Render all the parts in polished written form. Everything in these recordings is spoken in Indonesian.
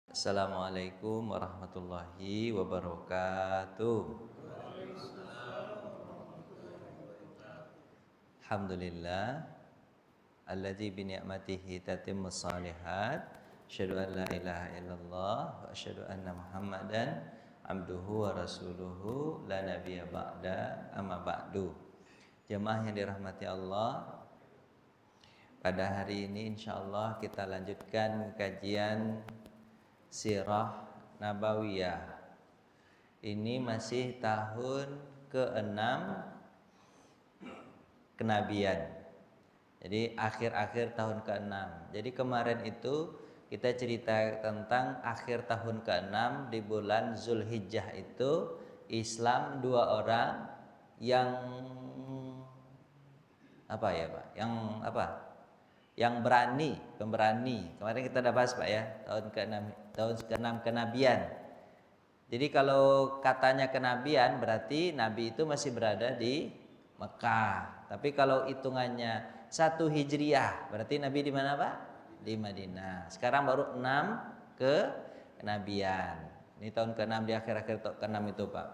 Assalamualaikum warahmatullahi wabarakatuh. Alhamdulillah alladzi bi ni'matihi tatimmus shalihat. Asyhadu an la ilaha illallah wa asyhadu anna Muhammadan abduhu wa rasuluhu la nabiyya ba'da amma ba'du. Jemaah yang dirahmati Allah, pada hari ini insyaallah kita lanjutkan kajian Sirah Nabawiyah. Ini masih tahun ke-6 kenabian. Jadi akhir-akhir tahun ke-6. Jadi kemarin itu kita cerita tentang akhir tahun ke-6 di bulan Zulhijjah itu Islam 2 orang yang apa ya, Pak? Yang apa? Yang berani, pemberani. Kemarin kita udah bahas, Pak ya, tahun ke-6 kenabian. Jadi kalau katanya kenabian berarti nabi itu masih berada di Mekah. Tapi kalau hitungannya 1 Hijriah berarti nabi di mana, Pak? Di Madinah. Sekarang baru 6 kenabian. Ini tahun ke-6, di akhir-akhir tahun ke-6 itu, Pak.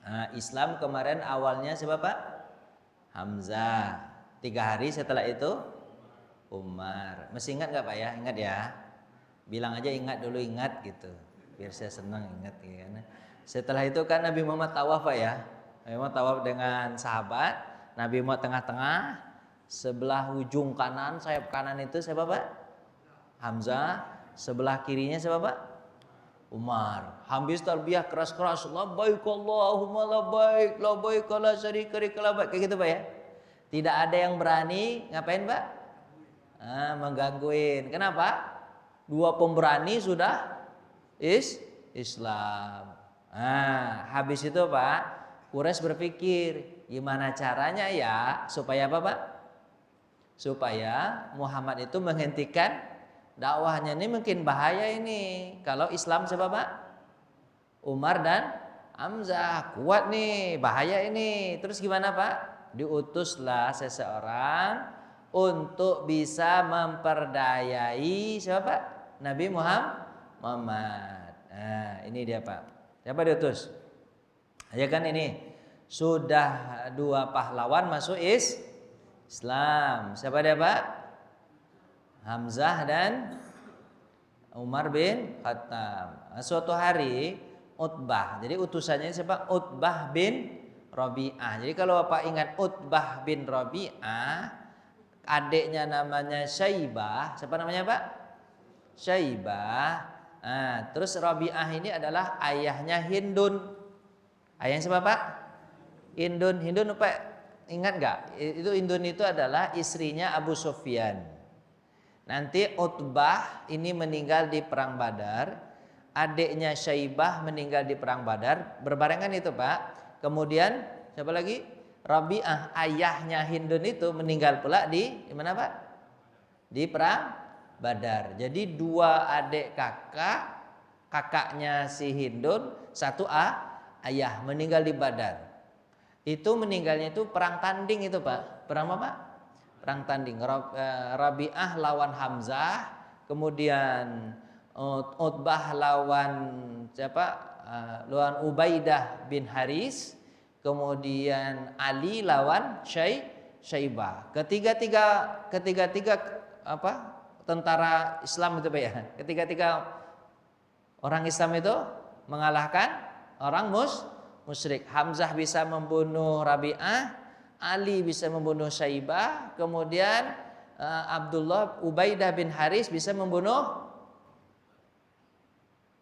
Nah, Islam kemarin awalnya siapa, Pak? Hamzah. 3 hari setelah itu Umar. Masih ingat nggak, Pak ya? Ingat ya. Bilang aja ingat dulu, ingat gitu. Biar saya senang ingat ya. Setelah itu kan Nabi Muhammad tawaf, Pak ya. Nabi Muhammad tawaf dengan sahabat. Nabi Muhammad tengah-tengah. Sebelah ujung kanan, sayap kanan itu siapa, Pak? Hamzah. Sebelah kirinya siapa, Pak? Umar. Habis talbiyah keras-keras, labbaik Allahumma labbaik, labbaik la syarika lak labbaik. Kayak gitu, Pak ya. Tidak ada yang berani ngapain, Pak? Menggangguin. Kenapa? 2 pemberani sudah Islam. Habis itu, Pak, Quraisy berpikir gimana caranya ya supaya apa, Pak? Supaya Muhammad itu menghentikan dakwahnya. Ini mungkin bahaya ini. Kalau Islam siapa, Pak? Umar dan Hamzah. Kuat nih, bahaya ini. Terus gimana, Pak? Diutuslah seseorang untuk bisa memperdayai siapa? Nabi Muhammad. Nah, ini dia, Pak. Siapa diutus? Ya kan ini sudah 2 pahlawan masuk Islam. Siapa dia, Pak? Hamzah dan Umar bin Khattab. Nah, suatu hari Utbah. Jadi utusannya siapa? Utbah bin Rabi'ah. Jadi kalau Bapak ingat Utbah bin Rabi'ah, adiknya namanya Syaibah. Siapa namanya, Pak? Syaibah. Terus Rabi'ah ini adalah ayahnya Hindun. Ayahnya siapa, Pak? Hindun. Hindun, Pak, ingat nggak? Itu Hindun itu adalah istrinya Abu Sufyan. Nanti Utbah ini meninggal di perang Badar. Adiknya Syaibah meninggal di perang Badar. Berbarengan itu, Pak. Kemudian siapa lagi? Rabi'ah, ayahnya Hindun itu meninggal pula di mana, Pak? Di perang Badar. Jadi 2 adik kakak, kakaknya si Hindun, 1 ayah meninggal di Badar. Itu meninggalnya itu perang tanding itu, Pak. Perang apa, Pak? Perang tanding. Rabi'ah lawan Hamzah, kemudian Utbah lawan siapa? Lawan Ubaidah bin Haris. Kemudian Ali lawan Syaibah. Ketiga-tiga apa? Tentara Islam itu, Pak ya. Ketiga-tiga orang Islam itu mengalahkan orang musyrik. Hamzah bisa membunuh Rabi'ah, Ali bisa membunuh Syaibah, kemudian Ubaidah bin Haris bisa membunuh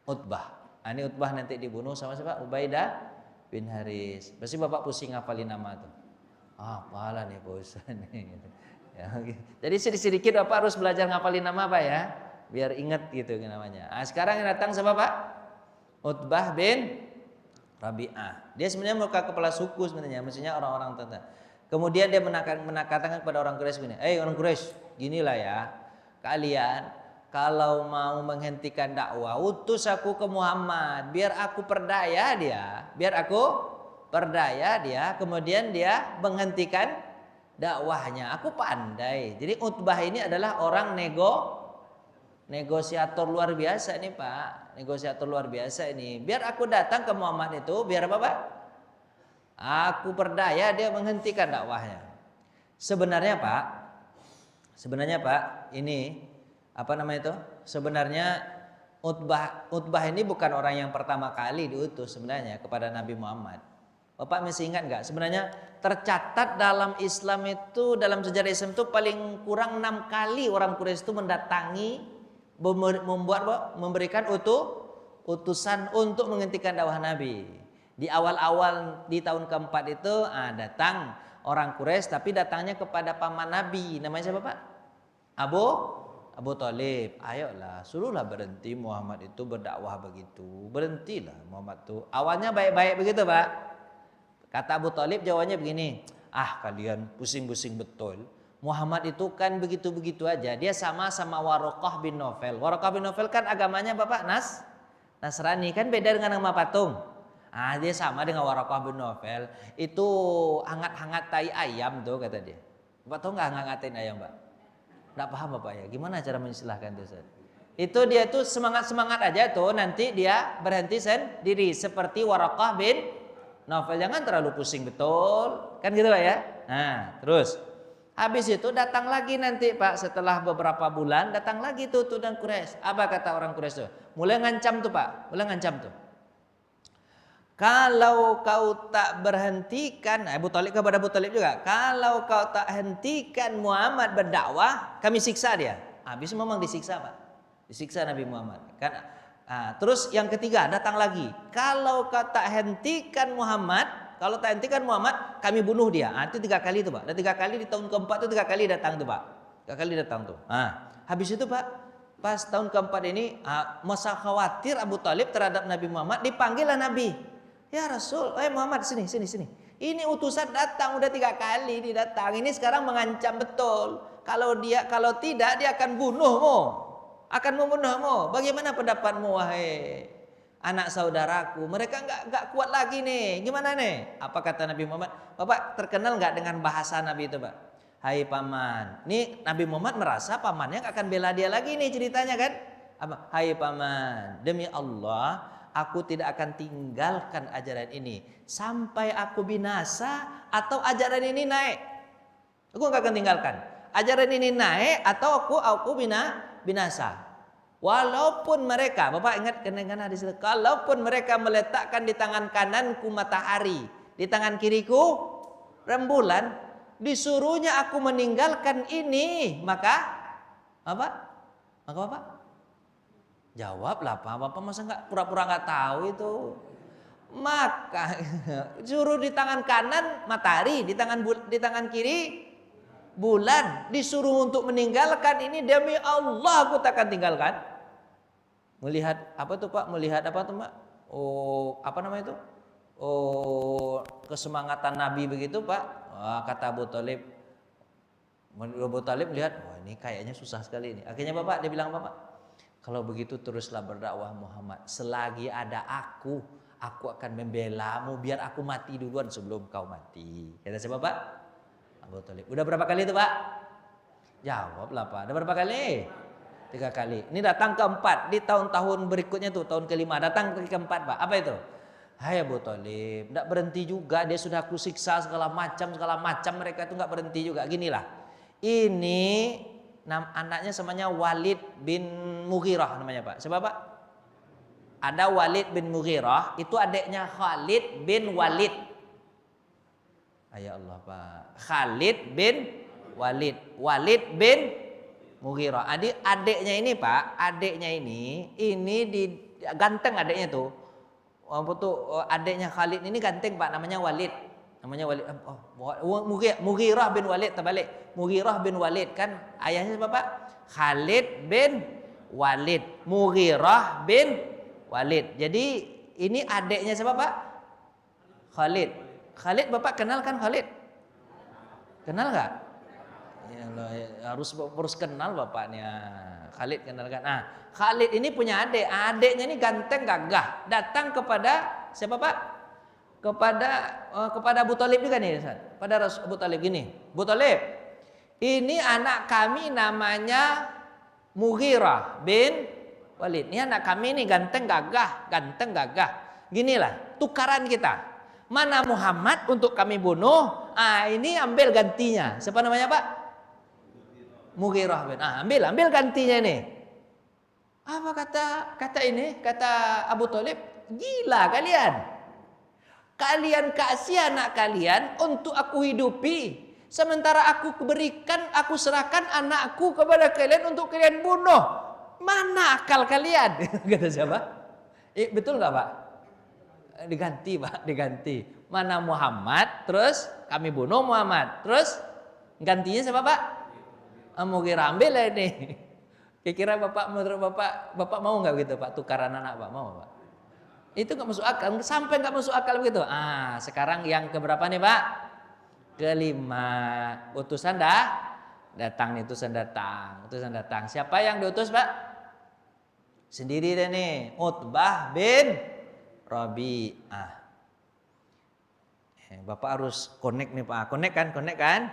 Utbah. Ini Utbah nanti dibunuh sama siapa? Ubaidah bin Haris. Pasti Bapak pusing ngapalin nama tuh. Apalah nih Pak Ustaz nih. Ya, jadi sedikit-sedikit Bapak harus belajar ngapalin nama, Pak ya. Biar ingat gitu namanya. Sekarang yang datang siapa, Pak? Utbah bin Rabi'ah. Dia sebenarnya muka kepala suku sebenarnya, maksudnya orang-orang tertentu. Kemudian dia menakatakan kepada orang Quraisy begini, orang Quraisy, ginilah ya. Kalian kalau mau menghentikan dakwah, utus aku ke Muhammad, biar aku perdaya dia, kemudian dia menghentikan dakwahnya. Aku pandai. Jadi Utbah ini adalah orang Negosiator luar biasa nih Pak, negosiator luar biasa ini. Biar aku datang ke Muhammad itu, biar apa Pak? Aku berdaya dia menghentikan dakwahnya. Sebenarnya Pak, ini apa namanya itu? Sebenarnya Utbah ini bukan orang yang pertama kali diutus sebenarnya kepada Nabi Muhammad. Bapak masih ingat nggak? Sebenarnya tercatat dalam Islam itu, dalam sejarah Islam itu paling kurang 6 kali orang Quraisy itu mendatangi, memberikan utusan untuk menghentikan dakwah Nabi. Di awal-awal di tahun keempat itu datang orang Quraisy, tapi datangnya kepada paman Nabi. Namanya siapa Pak? Abu Thalib. Ayolah, suruhlah berhenti Muhammad itu berdakwah begitu. Berhentilah Muhammad itu. Awalnya baik-baik begitu Pak. Kata Abu Thalib jawabannya begini, kalian pusing-pusing betul. Muhammad itu kan begitu-begitu aja. Dia sama Waraqah bin Nawfal. Waraqah bin Nawfal kan agamanya Bapak Nasrani, kan beda dengan nama patung. Dia sama dengan Waraqah bin Nawfal. Itu hangat-hangat tai ayam tuh kata dia. Bapak tahu nggak hangat-hangatin ayam Pak? Nggak paham Bapak ya? Gimana cara mengistilahkan itu? Itu dia tuh semangat-semangat aja tuh, nanti dia berhenti sendiri seperti Waraqah bin Nawfal. Jangan terlalu pusing betul, kan gitu Pak ya. Nah terus habis itu datang lagi nanti Pak, setelah beberapa bulan datang lagi tuh dan Quraisy. Apa kata orang Quraisy tuh? Mulai ngancam tuh Pak, mulai ngancam tuh. Kalau kau tak berhentikan, Abu Thalib kepada Abu Thalib juga, kalau kau tak hentikan Muhammad berdakwah, kami siksa dia. Habis memang disiksa Pak, disiksa Nabi Muhammad. Terus yang ketiga datang lagi, kalau kau tak hentikan Muhammad, kami bunuh dia. Itu 3 kali itu Pak. Dan 3 kali di tahun keempat itu 3 kali datang tuh Pak. 3 kali datang tuh. Habis itu Pak, pas tahun keempat ini masa khawatir Abu Thalib terhadap Nabi Muhammad, dipanggillah Nabi. Ya Rasul, Muhammad sini. Ini utusan datang udah 3 kali didatang. Ini sekarang mengancam betul. Kalau tidak dia akan bunuhmu. Akan membunuhmu. Bagaimana pendapatmu wahai anak saudaraku? Mereka nggak kuat lagi nih. Gimana nih? Apa kata Nabi Muhammad? Bapak terkenal nggak dengan bahasa Nabi itu Pak? Hai paman. Nih Nabi Muhammad merasa pamannya akan bela dia lagi nih ceritanya kan? Hai paman, demi Allah aku tidak akan tinggalkan ajaran ini sampai aku binasa atau ajaran ini naik. Aku nggak akan tinggalkan. Ajaran ini naik atau aku binasa. Walaupun mereka, Bapak ingat dengan hadis itu, kalaupun mereka meletakkan di tangan kananku matahari, di tangan kiriku rembulan, disuruhnya aku meninggalkan ini, maka Bapak jawablah Pak, Bapak masa nggak pura-pura nggak tahu itu. Maka suruh di tangan kanan matahari, di tangan kiri bulan, disuruh untuk meninggalkan ini, demi Allah aku takkan tinggalkan. Melihat apa tuh Pak? Melihat apa tuh Pak? Apa namanya itu? Kesemangatan Nabi begitu Pak. Kata Abu Thalib. Abu Thalib melihat, ini kayaknya susah sekali ini. Akhirnya Bapak, dia bilang Bapak, kalau begitu teruslah berdakwah Muhammad. Selagi ada aku akan membelamu biar aku mati duluan sebelum kau mati. Kata siapa Pak? Abu Thalib. Udah berapa kali itu Pak? Jawablah Pak. Udah berapa kali? 3 kali. Ini datang keempat di tahun-tahun berikutnya tuh, tahun kelima datang keempat Pak. Apa itu? Hai Abu Thalib, enggak berhenti juga, dia sudah aku siksa segala macam mereka itu enggak berhenti juga. Ginilah. Ini anaknya namanya Walid bin Mughirah namanya Pak. Siapa Pak? Ada Walid bin Mughirah, itu adiknya Khalid bin Walid. Ya Allah Pak. Khalid bin Walid bin Mughirah. Adiknya ini Pak, ganteng adiknya tuh. Adiknya Khalid ini ganteng Pak, namanya Walid. Mughirah bin Walid terbalik. Mughirah bin Walid kan ayahnya siapa Pak? Khalid bin Walid. Mughirah bin Walid. Jadi ini adiknya siapa Pak? Khalid Bapak kenal kan Khalid? Kenal nggak? Ya Allah, harus kenal bapaknya. Khalid kenal kan? Khalid ini punya adiknya ini ganteng gagah. Datang kepada siapa Pak? Kepada Abu Thalib juga nih, pada Abu Thalib gini. Abu Thalib, ini anak kami namanya Mughirah bin Walid. Ini anak kami nih ganteng gagah. Ginilah tukaran kita. Mana Muhammad untuk kami bunuh? Ini ambil gantinya. Siapa namanya Pak? Mughirah bin. Ambil gantinya ini. Apa kata ini? Kata Abu Thalib, gila kalian. Kalian kasih anak kalian untuk aku hidupi. Sementara aku serahkan anakku kepada kalian untuk kalian bunuh. Mana akal kalian? Kata siapa? Betul nggak Pak? Diganti Pak, diganti. Mana Muhammad, terus kami bunuh Muhammad. Terus gantinya siapa Pak? Mughirah, ambil lah ini. Kira-kira menurut Bapak mau nggak gitu Pak? Tukaran anak Pak, mau Pak? Itu nggak masuk akal, sampai nggak masuk akal begitu. Sekarang yang keberapa nih Pak? Kelima. Utusan datang. Siapa yang diutus Pak? Sendiri deh nih, Utbah bin Rabi'ah. Bapak harus connect nih Pak. Connect kan?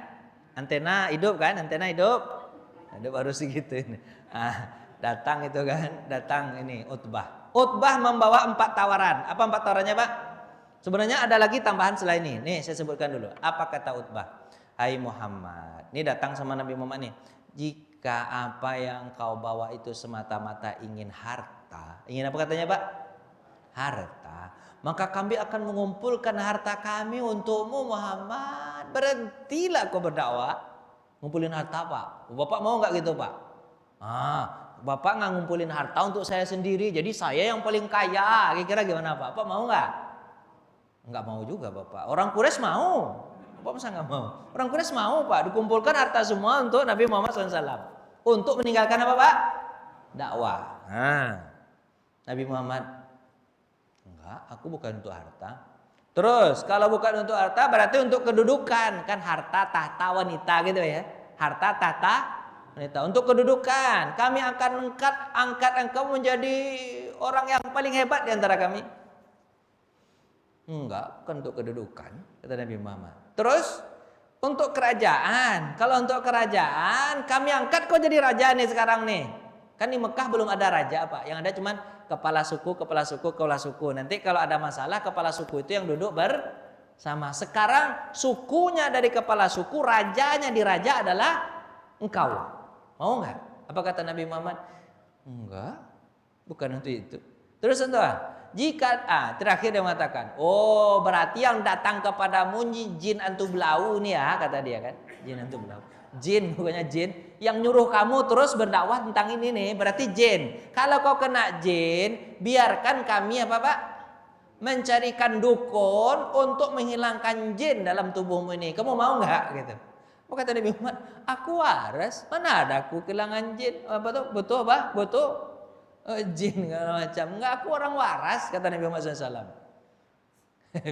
Antena hidup kan? Hidup harus segituin. Datang ini Utbah. Utbah membawa 4 tawaran. Apa 4 tawarannya Pak? Sebenarnya ada lagi tambahan selain ini. Nih saya sebutkan dulu. Apa kata Utbah? Hai Muhammad. Ini datang sama Nabi Muhammad nih. Jika apa yang kau bawa itu semata-mata ingin harta. Ingin apa katanya Pak? Harta. Maka kami akan mengumpulkan harta kami untukmu Muhammad. Berhentilah kau berdakwah. Ngumpulin harta Pak. Bapak mau nggak gitu Pak? Bapak nggak ngumpulin harta untuk saya sendiri. Jadi saya yang paling kaya. Kira-kira gimana Pak? Bapak mau nggak? Nggak mau juga Bapak. Orang Quraisy mau. Bapak masa nggak mau? Orang Quraisy mau Pak. Dikumpulkan harta semua untuk Nabi Muhammad SAW. Untuk meninggalkan apa Pak? Dakwah. Nabi Muhammad, enggak, aku bukan untuk harta. Terus kalau bukan untuk harta berarti untuk kedudukan. Kan harta tahta wanita gitu ya. Harta tahta wanita. Untuk kedudukan. Kami akan angkat engkau menjadi orang yang paling hebat di antara kami. Enggak, bukan untuk kedudukan, kata Nabi Muhammad. Terus untuk kerajaan. Kalau untuk kerajaan kami angkat kau jadi raja nih sekarang nih. Kan di Mekah belum ada raja Pak. Yang ada cuman kepala suku. Nanti kalau ada masalah kepala suku itu yang duduk bersama. Sekarang sukunya dari kepala suku, rajanya di raja adalah engkau. Mau nggak? Apa kata Nabi Muhammad? Enggak, bukan untuk itu. Terus entah. Jika terakhir dia mengatakan, berarti yang datang kepadamu jin antu belau nih ya, kata dia kan. Jin antu belau. Jin, bukannya jin yang nyuruh kamu terus berdakwah tentang ini nih, berarti jin. Kalau kau kena jin, biarkan kami apa Pak? Mencarikan dukun untuk menghilangkan jin dalam tubuhmu ini. Kamu mau nggak gitu? Apa kata Nabi Muhammad? Aku waras, mana ada aku kehilangan jin? Apa tuh? Betul apa? Betul. Jin macam enggak, aku orang waras, kata Nabi Muhammad SAW.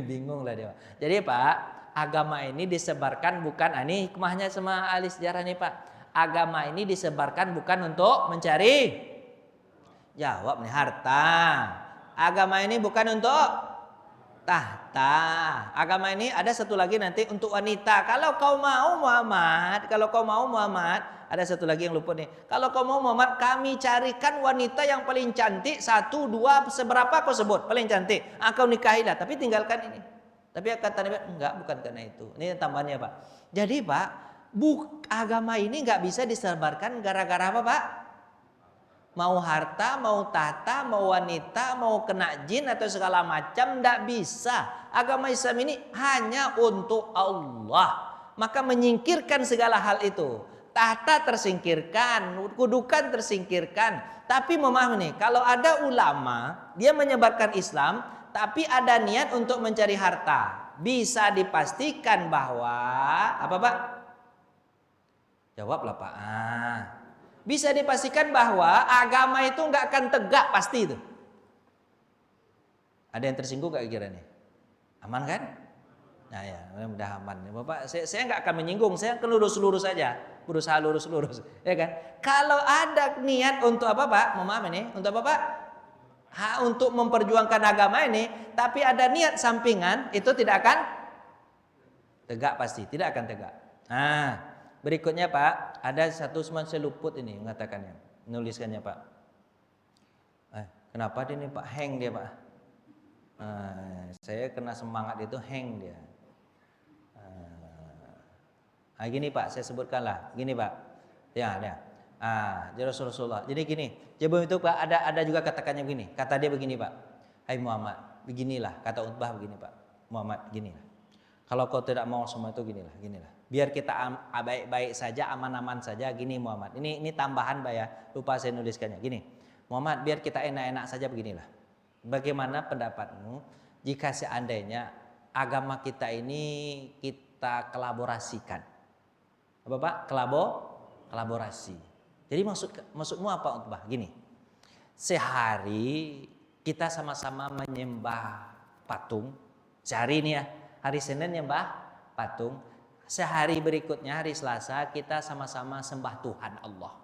Bingung lah dia. Jadi Pak, agama ini disebarkan bukan, ini hikmahnya sama ahli sejarah nih Pak. Agama ini disebarkan bukan untuk mencari jawab nih harta. Agama ini bukan untuk tahta. Agama ini ada satu lagi nanti untuk wanita. Kalau kau mau Muhammad, ada satu lagi yang lupa nih. Kalau kau mau Muhammad, kami carikan wanita yang paling cantik, 1, 2, seberapa kau sebut paling cantik. Kau nikahilah, tapi tinggalkan ini. Tapi kata Nabi, enggak, bukan karena itu. Ini tambahannya Pak. Jadi Pak, agama ini enggak bisa disebarkan gara-gara apa Pak? Mau harta, mau tahta, mau wanita, mau kena jin atau segala macam, enggak bisa. Agama Islam ini hanya untuk Allah. Maka menyingkirkan segala hal itu. Tahta tersingkirkan, kudukan tersingkirkan. Tapi memahami nih, kalau ada ulama, dia menyebarkan Islam, tapi ada niat untuk mencari harta, bisa dipastikan bahwa apa Pak? Jawablah Pak. Bisa dipastikan bahwa agama itu nggak akan tegak pasti itu. Ada yang tersinggung gak kira nih? Aman kan? Nah ya, mudah aman. Bapak, saya nggak akan menyinggung, saya akan lurus-lurus saja, berusaha lurus-lurus, ya kan? Kalau ada niat untuk apa Pak? Memahami nih, untuk apa Pak? Untuk memperjuangkan agama ini, tapi ada niat sampingan, itu tidak akan tegak pasti, tidak akan tegak. Nah, berikutnya Pak, ada satu saya luput ini mengatakannya. nuliskannya Pak. Kenapa dia nih Pak? Hang dia Pak. Saya kena semangat itu hang dia. Gini Pak, saya sebutkanlah. Gini Pak. Ya. Jadi Rasulullah. Jadi gini. Sebelum itu Pak ada juga katakannya begini. Kata dia begini Pak. Hai Muhammad, beginilah. Kata Utbah begini Pak. Muhammad, ginilah. Kalau kau tidak mau semua itu ginilah. Biar kita baik-baik saja, aman-aman saja. Gini Muhammad. Ini tambahan Pak ya. Lupa saya nuliskannya. Gini. Muhammad, biar kita enak-enak saja beginilah. Bagaimana pendapatmu jika seandainya agama kita ini kita kolaborasikan? Apa Pak? Kolaborasi. Jadi maksudmu apa Utbah? Gini. Sehari kita sama-sama menyembah patung. Sehari ini ya, hari Senin nyembah patung. Sehari berikutnya hari Selasa kita sama-sama sembah Tuhan Allah.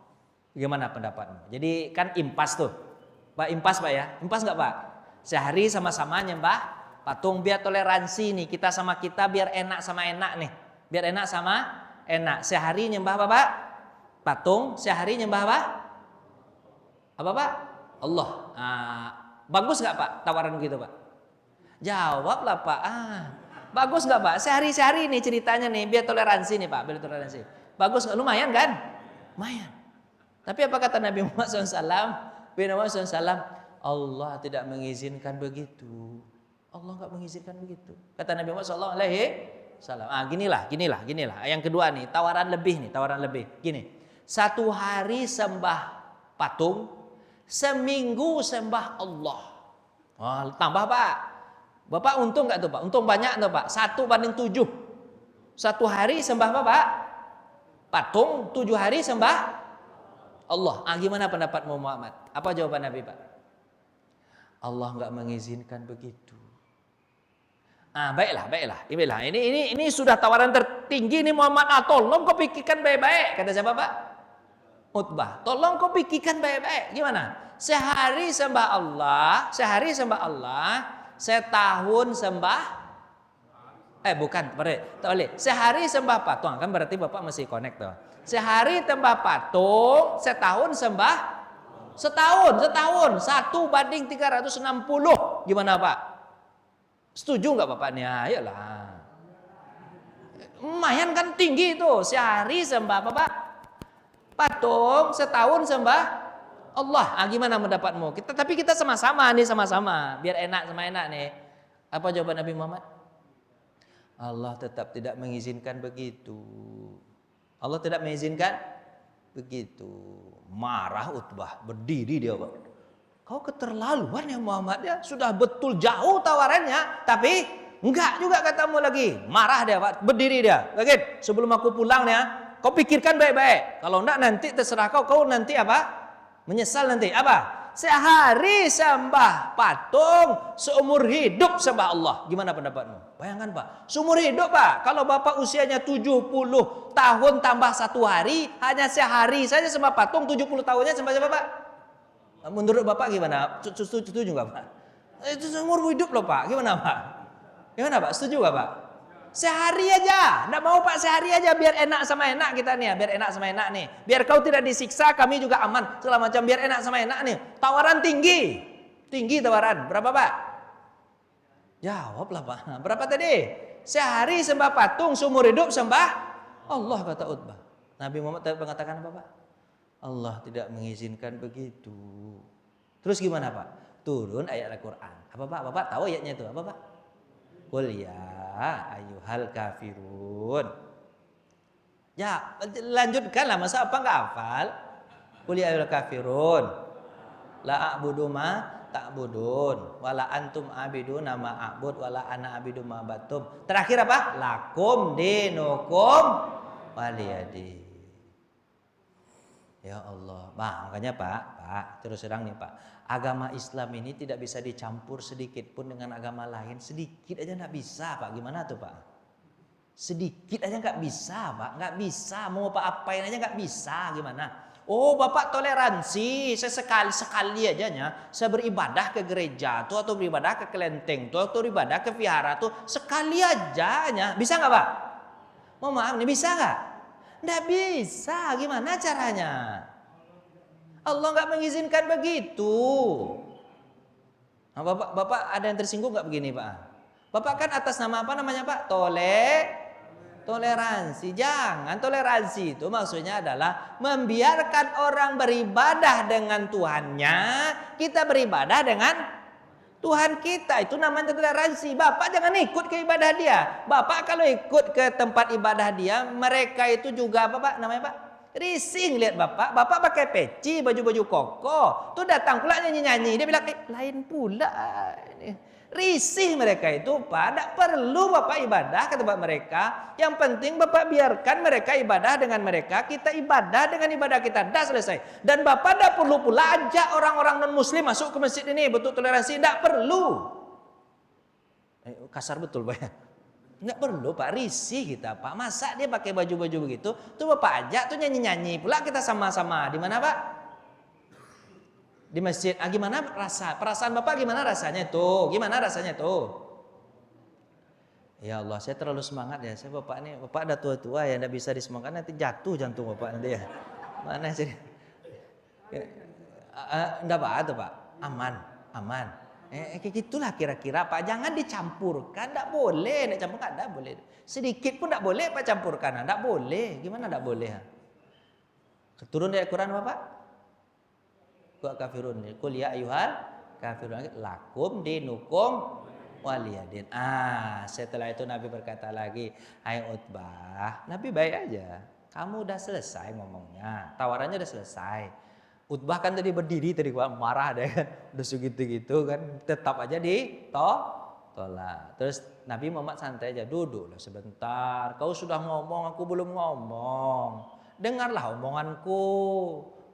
Bagaimana pendapatmu? Jadi kan impas tuh. Pak impas Pak ya? Impas nggak Pak? Sehari sama-sama nyembah patung, biar toleransi nih kita sama kita, biar enak sama enak nih. Biar enak sama enak. Sehari nyembah apa Pak? Patung. Sehari nyembah apa? Apa Pak? Allah. Bagus nggak Pak tawaran gitu Pak? Jawablah Pak. Bagus nggak Pak? Sehari-sehari nih ceritanya nih, biar toleransi nih Pak, biar toleransi. Bagus, lumayan kan? Lumayan. Tapi apa kata Nabi Muhammad SAW? Allah tidak mengizinkan begitu. Allah nggak mengizinkan begitu. Kata Nabi Muhammad SAW. Ginilah. Yang kedua nih, tawaran lebih. Gini, 1 hari sembah patung, seminggu sembah Allah. Tambah Pak. Bapak untung nggak tuh Pak? Untung banyak tuh Pak. 1/7. 1 hari sembah apa Pak? Patung, 7 hari sembah Allah. Gimana pendapatmu Muhammad? Apa jawaban Nabi Pak? Allah nggak mengizinkan begitu. Baiklah. Ini sudah tawaran tertinggi nih Muhammad. Tolong kau pikirkan baik-baik. Kata siapa Pak? Utbah. Tolong kau pikirkan baik-baik. Gimana? Sehari sembah Allah, setahun sembah. Bukan. Sehari sembah patung. Kan berarti Bapak mesti connect tuh. Sehari sembah patung, setahun sembah. Setahun. 1/360. Gimana Pak? Setuju nggak Bapak nih? Ayolah. Lumayan kan tinggi itu. Sehari sembah apa Pak? Patung, setahun sembah Allah. Gimana pendapatmu? Tapi kita sama-sama. Biar enak sama enak nih. Apa jawaban Nabi Muhammad? Allah tetap tidak mengizinkan begitu. Allah tidak mengizinkan begitu. Marah Utbah, berdiri dia Pak. Kau keterlaluan ya Muhammad ya. Sudah betul jauh tawarannya, tapi enggak juga katamu lagi. Marah dia Pak, berdiri dia. Begitu. Sebelum aku pulang ya, kau pikirkan baik-baik. Kalau enggak nanti terserah kau nanti apa? Menyesal nanti. Apa? Sehari sembah patung, seumur hidup sembah Allah. Gimana pendapatmu? Bayangkan Pak, seumur hidup Pak. Kalau Bapak usianya 70 tahun tambah 1 hari, hanya sehari saja sembah patung, 70 tahunnya sembah siapa Pak? Menurut Bapak gimana? Setuju nggak Pak? Itu seumur hidup loh Pak. Gimana Pak? Setuju nggak Pak? Sehari aja, nggak mau Pak, sehari aja biar enak sama enak kita nih, biar enak sama enak nih, biar kau tidak disiksa, kami juga aman, segala macam, biar enak sama enak nih. Tawaran tinggi tawaran, berapa Pak? Jawablah Pak, berapa tadi? Sehari sembah patung, seumur hidup sembah Allah, kata Utbah. Nabi Muhammad mengatakan apa Pak? Allah tidak mengizinkan begitu. Terus gimana Pak? Turun ayat Al-Quran. Apa Pak? Bapak tahu ayatnya itu apa Pak? Qul ya ayyuhal kafirun. Ya, lanjutkanlah, masa apa enggak hafal? Qul ya ayyuhal kafirun. La a'budu ma ta'budun wala antum abiduna ma a'bud wala ana abidu ma batum. Terakhir apa? Lakum dinukum waliyadi. Ya Allah, makanya Pak, terus terang nih Pak, agama Islam ini tidak bisa dicampur sedikit pun dengan agama lain. Sedikit aja nggak bisa Pak, gimana tuh Pak? Sedikit aja nggak bisa Pak, nggak bisa. Mau Pak apain aja nggak bisa, gimana? Oh Bapak toleransi, saya sekali aja nya, saya beribadah ke gereja tuh atau beribadah ke kelenteng tuh atau beribadah ke vihara tuh sekali aja nya, bisa nggak Pak? Mau maaf nih, bisa nggak? Nggak bisa, gimana caranya? Allah nggak mengizinkan begitu. Nah, Bapak ada yang tersinggung nggak begini Pak? Bapak kan atas nama apa namanya Pak? Toleransi. Jangan, toleransi itu maksudnya adalah membiarkan orang beribadah dengan Tuhannya, kita beribadah dengan Tuhan kita. Itu namanya toleransi. Bapak jangan ikut ke ibadah dia. Bapak kalau ikut ke tempat ibadah dia, mereka itu juga apa Pak namanya Pak? Rising lihat Bapak. Bapak pakai peci, baju-baju koko. Tuh datang pula nyanyi-nyanyi. Dia bilang, lain pula. Risih mereka itu Pak. Tak perlu Bapak ibadah ke tempat mereka. Yang penting Bapak biarkan mereka ibadah dengan mereka. Kita ibadah dengan ibadah kita. Dah selesai. Dan Bapak tak perlu pula ajak orang-orang non-muslim masuk ke masjid ini. Bentuk toleransi. Tak perlu. Kasar betul Pak ya. Nggak perlu Pak, risih kita Pak. Masa dia pakai baju-baju begitu? Tuh Bapak ajak tuh nyanyi-nyanyi pula kita sama-sama. Di mana Pak? Di masjid. Gimana perasaan Bapak gimana rasanya tuh? Gimana rasanya tuh? Ya Allah, saya terlalu semangat ya. Saya Bapak ini, Bapak ada tua-tua ya, nggak bisa disemangatkan nanti jatuh jantung Bapak nanti ya. Mana sih? Enggak apa tuh Pak. Aman. Kayak gitulah kira-kira Pak. Jangan dicampurkan, enggak boleh. Enggak campurkan, enggak boleh. Sedikit pun enggak boleh Pak campurkan. Enggak boleh. Gimana enggak boleh? Turun dari Al-Quran Bapak? Wa kafirun. Qul ya ayyuhal kafirun. Lakum dinukum waliyadin. Setelah itu Nabi berkata lagi, hai Utbah, Nabi baik aja. Kamu udah selesai ngomongnya. Tawarannya udah selesai. Utbah kan tadi berdiri tadi marah deh kan, udah segitu-gitu kan, tetap aja tolak. Terus Nabi Muhammad santai aja, duduklah sebentar. Kau sudah ngomong, aku belum ngomong. Dengarlah omonganku.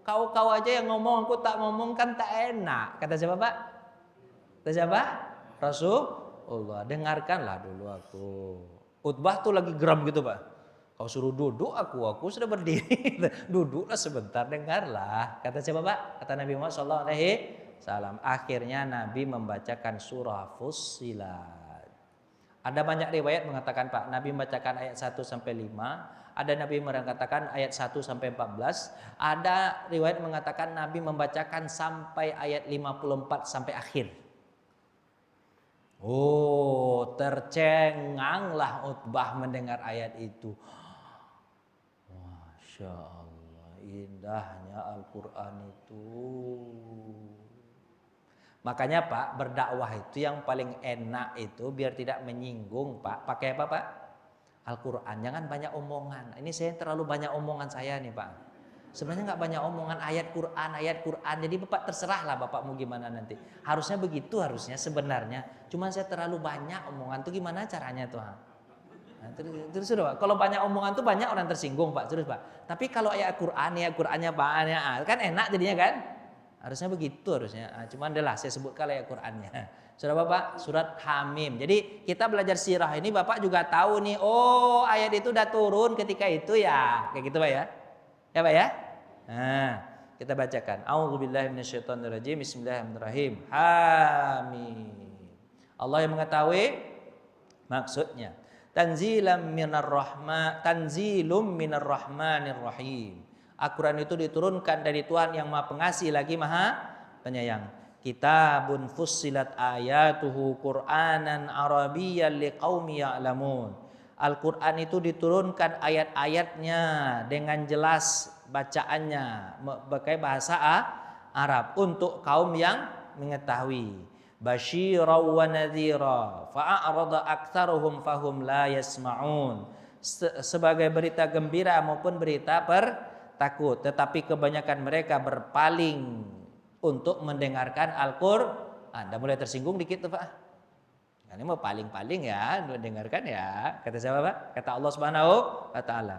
Kau aja yang ngomong, aku tak ngomong kan tak enak. Kata siapa Pak? Kata siapa? Rasulullah. Dengarkanlah dulu aku. Utbah tuh lagi geram gitu Pak. Kau suruh duduk aku sudah berdiri. Duduklah sebentar, dengarlah. Kata siapa Pak? Kata Nabi Muhammad SAW. Akhirnya Nabi membacakan surah Fussilat. Ada banyak riwayat mengatakan Pak, Nabi membacakan ayat 1 sampai 5. Ada Nabi mengatakan ayat 1 sampai 14. Ada riwayat mengatakan Nabi membacakan sampai ayat 54 sampai akhir. Oh, tercenganglah Utbah mendengar ayat itu. Masya Allah, indahnya Al-Quran itu. Makanya Pak, berdakwah itu yang paling enak itu biar tidak menyinggung Pak. Pakai apa Pak? Al-Quran, jangan banyak omongan. Ini saya terlalu banyak omongan saya nih Pak. Sebenarnya nggak banyak omongan ayat Quran. Jadi Bapak terserahlah Bapak mau gimana nanti. Harusnya begitu harusnya sebenarnya. Cuma saya terlalu banyak omongan tuh gimana caranya tuh? Nah, terus Pak. Kalau banyak omongan tuh banyak orang tersinggung Pak. Terus Pak. Tapi kalau ayat Qurannya Pak, kan enak jadinya kan? Harusnya begitu harusnya. Cuman adalah saya sebutkan ayat Qurannya. Sudah Bapak, surat Hamim. Jadi kita belajar sirah ini Bapak juga tahu nih. Oh ayat itu udah turun ketika itu ya. Kayak gitu Pak ya. Ya Pak ya. Nah, kita bacakan. A'udzubillahi minasyaitonirrajim. Bismillahirrahmanirrahim. Hamim. Allah yang mengetahui maksudnya. Tanzilum minar rahmanir rahim. Al-Quran itu diturunkan dari Tuhan yang Maha Pengasih lagi Maha Penyayang. Kitabun fussilat ayatuhu Qur'anan Arabiyyan liqaumi ya'lamun. Al-Quran itu diturunkan ayat-ayatnya dengan jelas bacaannya pakai bahasa Arab untuk kaum yang mengetahui. Basyira wa nadhira fa'arada aktsaruhum fahum la yasma'un. Sebagai berita gembira maupun berita takut, tetapi kebanyakan mereka berpaling untuk mendengarkan Al-Qur'an. Anda mulai tersinggung dikit tuh Pak. Ini mau paling-paling ya, dengarkan ya. Kata siapa Pak? Kata Allah Subhanahu wa taala.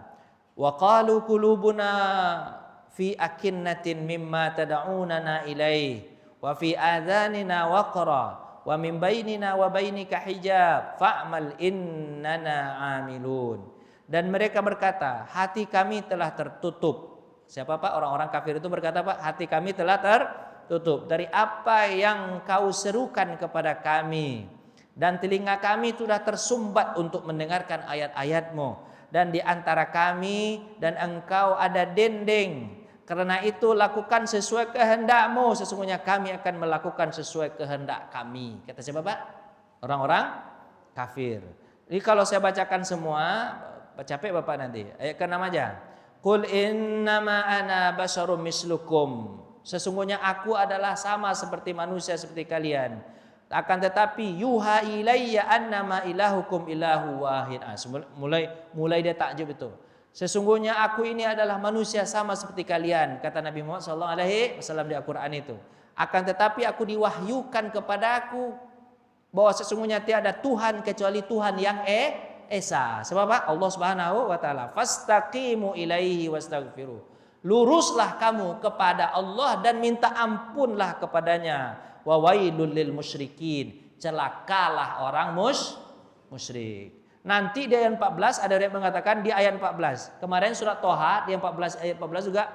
Wa qalu qulubuna fi akinnatin mimma tad'unana ilaihi wa fi adhanina waqra wa min bainina wa bainika hijab fa'mal innana 'amilun. Dan mereka berkata, hati kami telah tertutup. Siapa Pak? Orang-orang kafir itu berkata Pak, hati kami telah tertutup dari apa yang kau serukan kepada kami. Dan telinga kami sudah tersumbat untuk mendengarkan ayat-ayatmu. Dan di antara kami dan engkau ada dinding. Karena itu lakukan sesuai kehendakmu, sesungguhnya kami akan melakukan sesuai kehendak kami. Kata siapa Pak? Orang-orang kafir. Jadi kalau saya bacakan semua, capek Bapak nanti. Ayat ke-6 aja. Qul innama ana basyarum mislukum. Sesungguhnya aku adalah sama seperti manusia seperti kalian. Akan tetapi yuha ilayya annama ilahukum ilahu wahid. Mulai dia takjub itu. Sesungguhnya aku ini adalah manusia sama seperti kalian, kata Nabi Muhammad SAW di Al-Quran itu. Akan tetapi aku diwahyukan kepadaku bahwa sesungguhnya tiada Tuhan kecuali Tuhan yang esa. Sebab apa? Allah Subhanahu wa taala, fastaqimu ilaihi wastaghfiru. Luruslah kamu kepada Allah dan minta ampunlah kepadanya. Wa wailul lil musyrikin. Celakalah orang musyrik. Nanti di ayat 14 ada yang mengatakan di ayat 14. Kemarin surat Toha di ayat 14 juga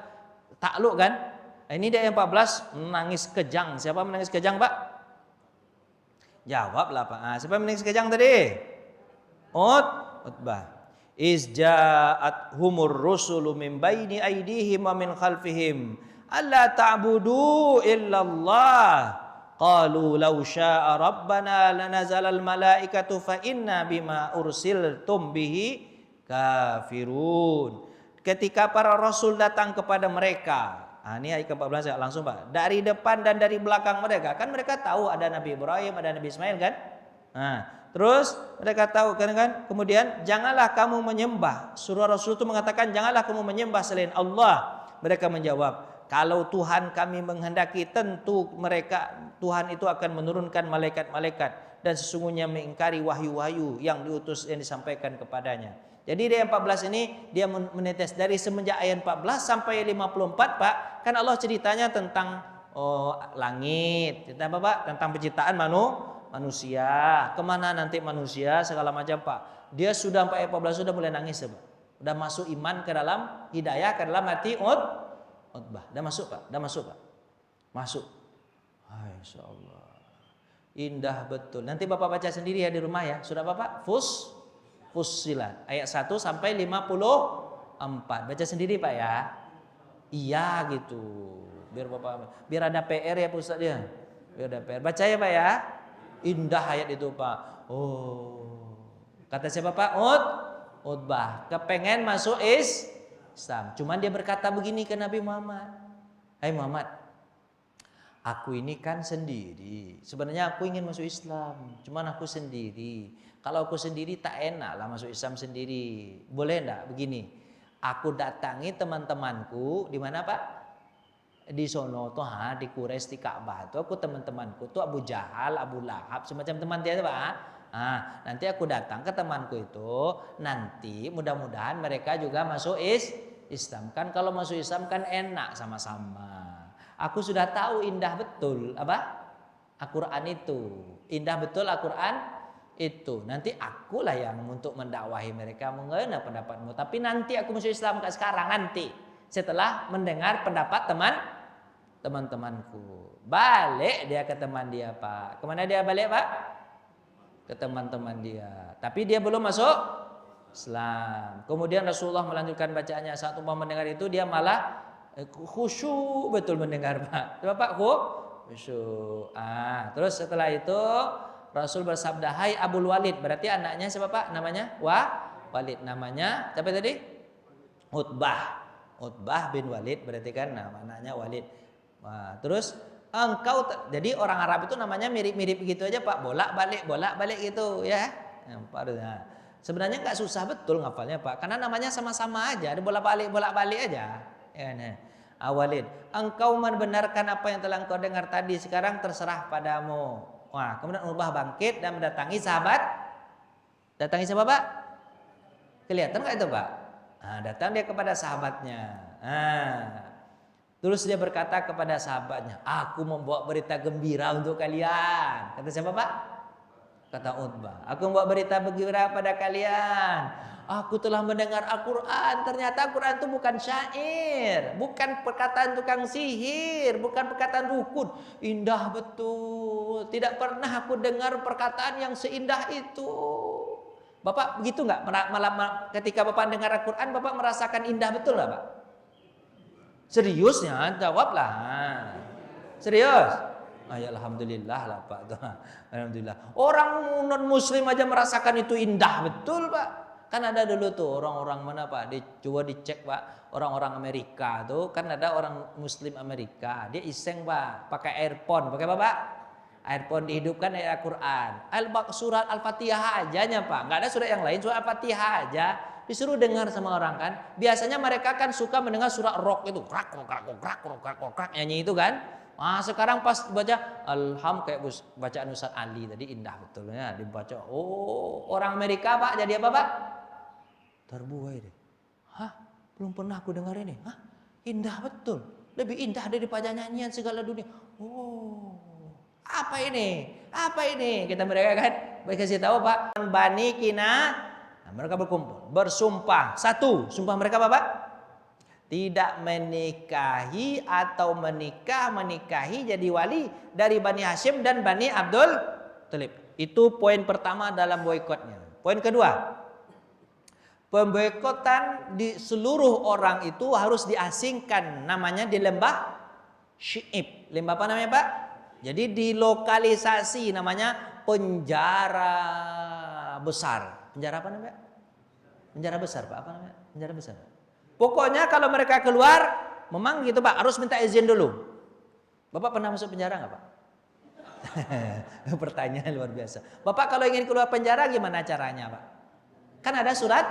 takluk kan? Nah, ini di ayat 14 menangis kejang. Siapa menangis kejang, Pak? Jawablah, Pak. Nah, siapa menangis kejang tadi? Utbah. Izja'at humur rusulu min baini aydihim wa min khalfihim alla ta'budu illallah. Qalu law syaa rabbana lanazalal malaikatu fa inna bima ursiltum bihi kafirun. Ketika para rasul datang kepada mereka, ini ayat ke-14 langsung Pak. Dari depan dan dari belakang mereka, kan mereka tahu ada Nabi Ibrahim, ada Nabi Ismail kan? Terus mereka tahu kan? Kemudian janganlah kamu menyembah. Surah Rasul itu mengatakan janganlah kamu menyembah selain Allah. Mereka menjawab, kalau Tuhan kami menghendaki tentu Tuhan itu akan menurunkan malaikat-malaikat dan sesungguhnya mengingkari wahyu-wahyu yang disampaikan kepadanya. Jadi di ayat 14 ini dia menetes dari semenjak ayat 14 sampai 54 Pak. Kan Allah ceritanya tentang langit, tentang apa Pak? Tentang penciptaan manusia. Kemana nanti manusia segala macam Pak. Dia sudah sampai ayat 14 sudah mulai nangis Pak. Udah masuk iman ke dalam hidayah ke dalam hati Utbah. Udah masuk Pak, masuk. Insya Allah. Indah betul. Nanti Bapak baca sendiri ya di rumah ya. Sudah Bapak? Fussilat ayat 1 sampai 54. Baca sendiri Pak ya. Iya gitu. Biar ada PR ya Pak Ustaz ya. Biar ada PR. Baca ya Pak ya. Indah ayat itu Pak. Kata siapa Pak? Utbah. Kepengen masuk Islam. Cuman dia berkata begini ke Nabi Muhammad. Hai Muhammad, aku ini kan sendiri. Sebenarnya aku ingin masuk Islam. Cuman aku sendiri. Kalau aku sendiri tak enak lah masuk Islam sendiri. Boleh enggak begini? Aku datangi teman-temanku di mana Pak? Di sono tuh di Quraisy di Ka'bah tuh aku teman-temanku tuh Abu Jahal, Abu Lahab, semacam teman dia Pak. Nanti aku datang ke temanku itu, nanti mudah-mudahan mereka juga masuk Islam. Kan kalau masuk Islam kan enak sama-sama. Aku sudah tahu indah betul apa? Al-Qur'an itu. Indah betul Al-Qur'an itu. Nanti akulah yang untuk mendakwahi mereka mengenai pendapatmu. Tapi nanti aku masuk Islam enggak sekarang, nanti setelah mendengar pendapat teman-temanku. Balik dia ke teman dia Pak. Kemana dia balik Pak? Ke teman-teman dia. Tapi dia belum masuk Islam. Kemudian Rasulullah melanjutkan bacaannya. Saat umpah mendengar itu dia malah khusyuk betul mendengar Pak. Coba Pak khusyuk. Terus setelah itu Rasul bersabda, hai Abul Walid. Berarti anaknya siapa Pak? Namanya Walid. Namanya siapa tadi? Utbah bin Walid. Berarti kan anaknya Walid. Terus engkau, jadi orang Arab itu namanya mirip-mirip gitu aja Pak. Bolak-balik gitu ya. Sebenarnya nggak susah betul ngafalnya Pak. Karena namanya sama-sama aja. Ada bolak-balik aja. Walid, engkau membenarkan apa yang telah engkau dengar tadi. Sekarang terserah padamu. Kemudian Utbah bangkit dan mendatangi sahabat. Datangi siapa Pak? Kelihatan nggak itu Pak? Datang dia kepada sahabatnya. Terus dia berkata kepada sahabatnya, aku membawa berita gembira untuk kalian. Kata siapa Pak? Kata Utbah, aku membawa berita gembira pada kalian. Aku telah mendengar Al-Quran. Ternyata Al-Quran itu bukan syair, bukan perkataan tukang sihir, bukan perkataan dukun. Indah betul. Tidak pernah aku dengar perkataan yang seindah itu. Bapak begitu nggak? Malah ketika Bapak dengar Al-Quran, Bapak merasakan indah betul nggak Pak? Seriusnya, jawablah. Serius? Ya alhamdulillah lah Pak. Alhamdulillah. Orang non muslim aja merasakan itu indah betul Pak. Kan ada dulu tuh orang-orang mana Pak? Coba dicek Pak. Orang-orang Amerika tuh kan ada orang muslim Amerika. Dia iseng Pak, pakai earphone. Pakai apa Pak? Earphone dihidupkan ayat Al-Quran. Surat Al-Fatihah aja Pak. Nggak ada surat yang lain, surat Al-Fatihah aja. Disuruh dengar sama orang kan. Biasanya mereka kan suka mendengar surat rock itu. Krak, krak, krak, krak, krak, krak, nyanyi itu kan. Sekarang pas baca kayak bacaan Ustaz Ali tadi indah betul ya dibaca. Oh, orang Amerika Pak jadi apa Pak? Terbuai deh. Belum pernah aku dengar ini. Indah betul. Lebih indah daripada nyanyian segala dunia. Oh, apa ini? Apa ini? Kita mereka kan kasih tahu Pak. Bani Kina, mereka berkumpul, bersumpah. Satu, sumpah mereka apa Pak? Tidak menikahi atau menikahi jadi wali dari Bani Hashim dan Bani Abdul Thalib. Itu poin pertama dalam boikotnya. Poin kedua, pemboikotan di seluruh orang itu harus diasingkan, namanya di lembah Syi'ib. Lembah apa namanya Pak? Jadi dilokalisasi, namanya penjara besar. Penjara apa namanya? Penjara besar Pak, apa namanya? Penjara besar. Pokoknya kalau mereka keluar, memang gitu Pak, harus minta izin dulu. Bapak pernah masuk penjara nggak Pak? Pertanyaan luar biasa. Bapak kalau ingin keluar penjara gimana caranya Pak? Kan ada surat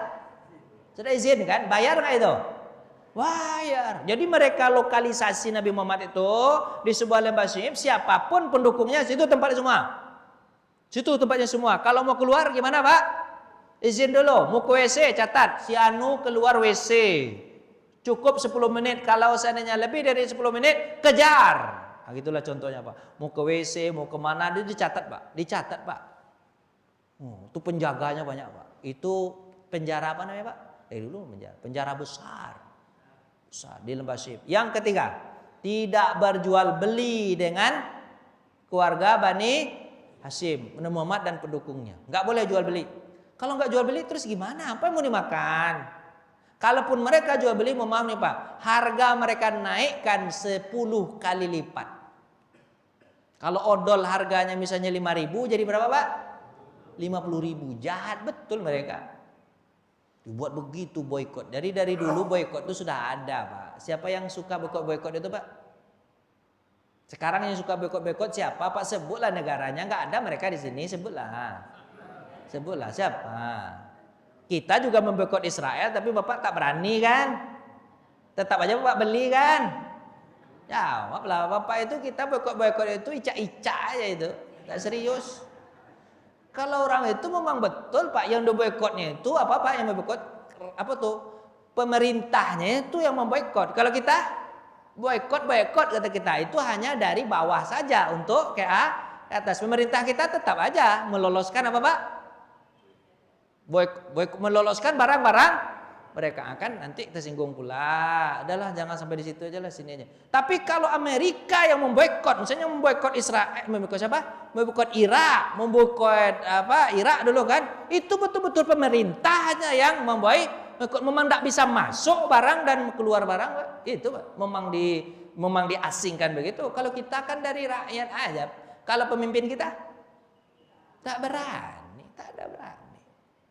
izin kan? Bayar nggak itu? Bayar. Jadi mereka lokalisasi Nabi Muhammad itu di sebuah lembah Syi'ib, siapapun pendukungnya, situ tempatnya semua. Situ tempatnya semua. Kalau mau keluar gimana Pak? Izin dulu, mau ke WC catat, si Anu keluar WC. Cukup 10 menit, kalau seandainya lebih dari 10 menit, kejar. Gitulah contohnya Pak. Mau ke WC, mau kemana, dia dicatat Pak. Dicatat Pak. Itu penjaganya banyak Pak. Itu penjara apa namanya Pak? Dari dulu penjara besar. Besar di lembah Syi'ib. Yang ketiga, tidak berjual beli dengan keluarga Bani Hashim, Muhammad dan pendukungnya. Nggak boleh jual beli. Kalau nggak jual beli terus gimana? Apa yang mau dimakan? Kalaupun mereka jual beli, mohon nih Pak, harga mereka naikkan 10 kali lipat. Kalau odol harganya misalnya 5.000, jadi berapa Pak? 50.000. Jahat betul mereka. Dibuat begitu boikot. Dari dulu boikot itu sudah ada Pak. Siapa yang suka boikot itu Pak? Sekarang yang suka boikot siapa Pak? Sebutlah negaranya. Nggak ada mereka di sini, sebutlah siapa. Kita juga memboikot Israel, tapi Bapak tak berani kan? Tetap aja Bapak beli kan? Jawablah Bapak, itu kita boikot itu ica-ica aja itu, tak serius. Kalau orang itu memang betul Pak, yang boikotnya itu apa Pak? Yang memboikot apa tuh? Pemerintahnya itu yang memboikot. Kalau kita boikot kata kita itu hanya dari bawah saja untuk ke atas. Pemerintah kita tetap aja meloloskan apa Pak? Meloloskan barang-barang mereka akan nanti tersinggung pula. Adalah jangan sampai di situ aja lah, sini aja. Tapi kalau Amerika yang memboikot, misalnya memboikot Israel, memboikot siapa? Memboikot Irak, memboikot Irak dulu kan? Itu betul-betul pemerintahnya yang memboikot, memang tidak bisa masuk barang dan keluar barang. Itu memang diasingkan begitu. Kalau kita kan dari rakyat aja. Kalau pemimpin kita tak berani, tak ada berani.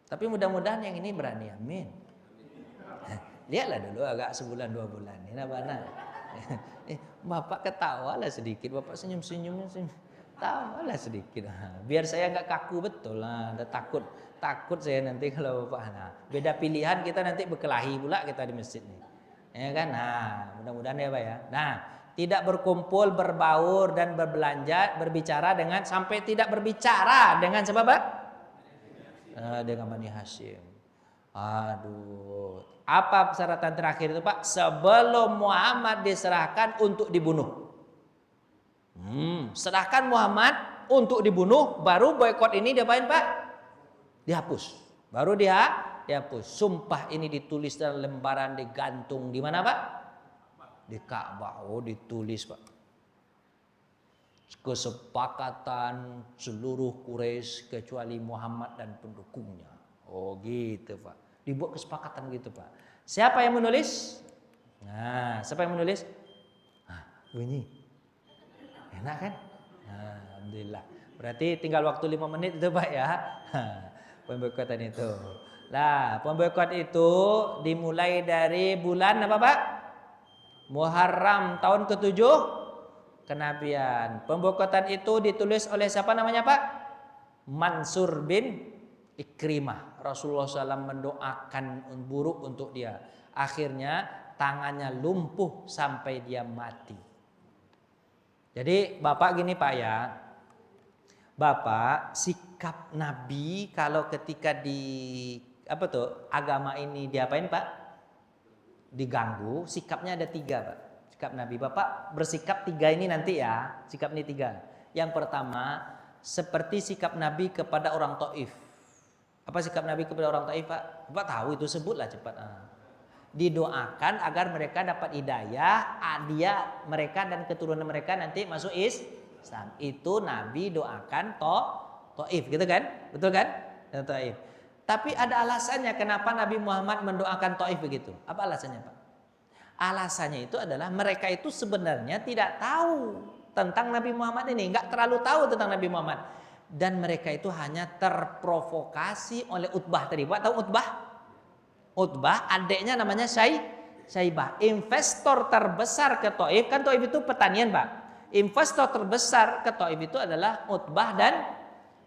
Tapi mudah-mudahan yang ini berani, amin. Lihatlah dulu agak sebulan 2 bulan. Ini apa? Bapak ketawalah sedikit, Bapak senyum-senyum. Tawalah sedikit. Biar saya nggak kaku betul lah. Takut saya nanti kalau Bapak. Beda pilihan kita nanti berkelahi pula kita di masjid nih. Ya kan? Mudah-mudahan ya Pak ya. Tidak berkumpul, berbaur dan berbelanja, berbicara dengan sampai tidak berbicara dengan siapa Pak? Dengan Bani Hashim. Aduh, apa persyaratan terakhir itu Pak? Sebelum Muhammad diserahkan untuk dibunuh. Serahkan Muhammad untuk dibunuh, baru boikot ini diapain Pak? Dihapus. Baru dihapus. Sumpah ini ditulis dalam lembaran, digantung di mana Pak? Di Ka'bah. Ditulis Pak. Kesepakatan seluruh Quraisy kecuali Muhammad dan pendukungnya. Gitu Pak. Dibuat kesepakatan gitu Pak. Siapa yang menulis? Nah, siapa yang menulis? Bunyi. Enak kan? Nah, alhamdulillah. Berarti tinggal waktu 5 menit itu Pak ya. Pemboikotan itu. Nah, pemboikot itu dimulai dari bulan apa Pak? Muharram tahun ke-7 kenabian. Pemboikotan itu ditulis oleh siapa namanya Pak? Mansur bin Ikrimah. Rasulullah SAW mendoakan buruk untuk dia. Akhirnya tangannya lumpuh sampai dia mati. Jadi Bapak gini Pak ya. Bapak sikap Nabi kalau ketika di agama ini diapain Pak? Diganggu, sikapnya ada 3 Pak. Sikap Nabi. Bapak bersikap 3 ini nanti ya. Sikap ini 3. Yang pertama, seperti sikap Nabi kepada orang Taif. Apa sikap Nabi kepada orang Taif Pak? Bapak tahu itu, sebutlah cepat. Didoakan agar mereka dapat hidayah, mereka dan keturunan mereka nanti masuk Islam. Itu Nabi doakan Taif, gitu kan? Betul kan? Taif. Tapi ada alasannya kenapa Nabi Muhammad mendoakan Taif begitu. Apa alasannya Pak? Alasannya itu adalah mereka itu sebenarnya tidak tahu tentang Nabi Muhammad ini, nggak terlalu tahu tentang Nabi Muhammad. Dan mereka itu hanya terprovokasi oleh Utbah tadi. Pak tahu Utbah? Utbah adiknya namanya Syaibah, investor terbesar ke Taif. Kan Taif itu pertanian Pak. Investor terbesar ke Taif itu adalah Utbah dan